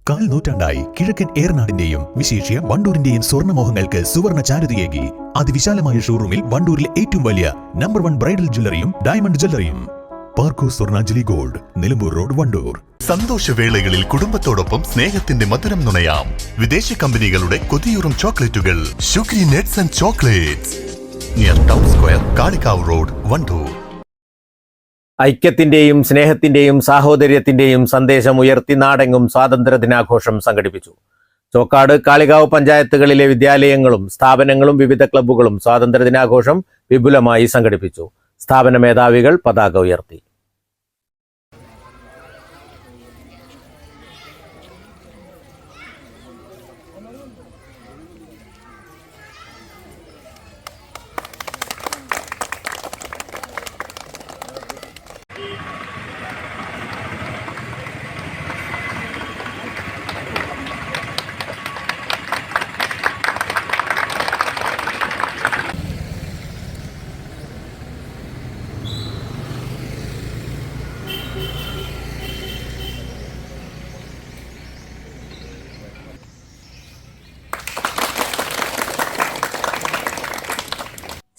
കാൽ നൂറ്റാണ്ടായി കിഴക്കൻ ഏറനാടിന്റെയും വിശേഷ്യ വണ്ടൂരിന്റെയും സ്വർണ്ണമോഹങ്ങൾക്ക് സുവർണ ചാരുതയേകി അതിവിശാലമായ ഷോറൂമിൽ വണ്ടൂരിലെ ഏറ്റവും വലിയ നമ്പർ 1 ബ്രൈഡൽ ജ്വല്ലറിയും ഡയമണ്ട് ജ്വല്ലറിയും പാർക്കോ സ്വർണ്ണാഞ്ജലി ഗോൾഡ്, നിലമ്പൂർ റോഡ്, വണ്ടൂർ. സന്തോഷവേളകളിൽ കുടുംബത്തോടൊപ്പം സ്നേഹത്തിന്റെ മധുരം നുണയാം. വിദേശ കമ്പനികളുടെ കൊതിയൂറും ചോക്ലേറ്റുകൾ sugary nuts and chocolates near town square, Kalikavu road, Wandoor. ഐക്യത്തിന്റെയും സ്നേഹത്തിന്റെയും സാഹോദര്യത്തിന്റെയും സന്ദേശം ഉയർത്തി നാടെങ്ങും സ്വാതന്ത്ര്യ ദിനാഘോഷം സംഘടിപ്പിച്ചു. ചോക്കാട്, കാളികാവ് പഞ്ചായത്തുകളിലെ വിദ്യാലയങ്ങളും സ്ഥാപനങ്ങളും വിവിധ ക്ലബ്ബുകളും സ്വാതന്ത്ര്യ ദിനാഘോഷം വിപുലമായി സംഘടിപ്പിച്ചു. സ്ഥാപന മേധാവികൾ പതാക ഉയർത്തി.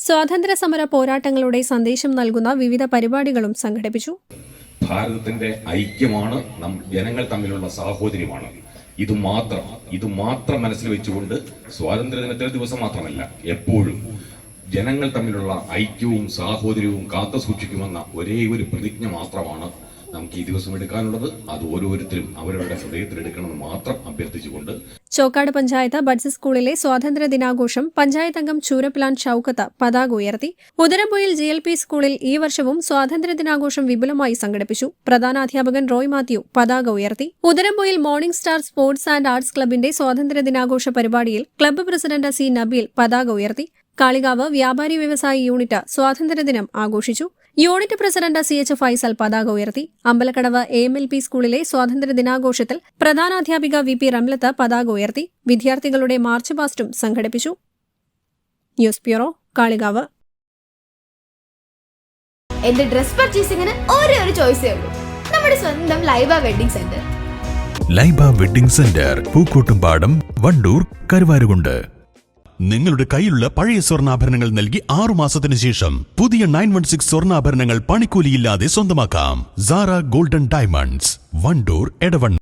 സ്വാതന്ത്ര്യ സമര പോരാട്ടങ്ങളുടെ സന്ദേശം നൽകുന്ന വിവിധ പരിപാടികളും സംഘടിപ്പിച്ചു. ഭാരതത്തിന്റെ ഐക്യമാണ് ജനങ്ങൾ തമ്മിലുള്ള സാഹോദര്യമാണ്. ഇത് മാത്രം മനസ്സിൽ വെച്ചുകൊണ്ട് സ്വാതന്ത്ര്യദിനത്തിലെ ദിവസം മാത്രമല്ല, എപ്പോഴും ജനങ്ങൾ തമ്മിലുള്ള ഐക്യവും സാഹോദര്യവും കാത്തു സൂക്ഷിക്കുമെന്ന ഒരേ ഒരു പ്രതിജ്ഞ മാത്രമാണ് നമുക്ക് ഈ ദിവസം എടുക്കാനുള്ളത്. അത് ഓരോരുത്തരും അവരവരുടെ ഹൃദയത്തിലെടുക്കണമെന്ന് മാത്രം അഭ്യർത്ഥിച്ചുകൊണ്ട് ചോക്കാട് പഞ്ചായത്ത് ബഡ്സ് സ്കൂളിലെ സ്വാതന്ത്ര്യ ദിനാഘോഷം പഞ്ചായത്ത് അംഗം ചൂരപ്പിലാൻ ഷൌക്കത്ത് പതാക ഉയർത്തി. ഉദരംപൊയിൽ GLP സ്കൂളിൽ ഈ വർഷവും സ്വാതന്ത്ര്യ ദിനാഘോഷം വിപുലമായി സംഘടിപ്പിച്ചു. പ്രധാനാധ്യാപകൻ റോയ് മാത്യു പതാക ഉയർത്തി. Udarampoyil morning star sports and arts ക്ലബിന്റെ സ്വാതന്ത്ര്യ ദിനാഘോഷ പരിപാടിയിൽ ക്ലബ്ബ് പ്രസിഡന്റ് C. നബീൽ പതാക ഉയർത്തി. കാളികാവ് വ്യാപാരി വ്യവസായി യൂണിറ്റ് സ്വാതന്ത്ര്യദിനം ആഘോഷിച്ചു. യൂണിറ്റ് പ്രസിഡന്റ് CH ഫൈസൽ പതാക ഉയർത്തി. അമ്പലക്കടവ് AMLP സ്കൂളിലെ സ്വാതന്ത്ര്യ ദിനാഘോഷത്തിൽ പ്രധാനാധ്യാപിക VP റംലത്ത് പതാക ഉയർത്തി. വിദ്യാർത്ഥികളുടെ മാർച്ച് പാസ്റ്റും സംഘടിപ്പിച്ചു. News bureau, Kalikavu. എന്റെ ഡ്രസ് പർച്ചേസിംഗിന് ഒരേ ഒരു ചോയ്സേ ഉള്ളൂ, നമ്മുടെ സ്വന്തം Laiba wedding centre. Laiba wedding centre, Pookkottumpadam, Wandoor, Karuvarakundu. നിങ്ങളുടെ കയ്യിലുള്ള പഴയ സ്വർണ്ണാഭരണങ്ങൾ നൽകി 6 മാസത്തിന് ശേഷം പുതിയ 916 സ്വർണ്ണാഭരണങ്ങൾ പണിക്കൂലിയില്ലാതെ സ്വന്തമാക്കാം. Sara golden diamonds, Wandoor, Edavanna.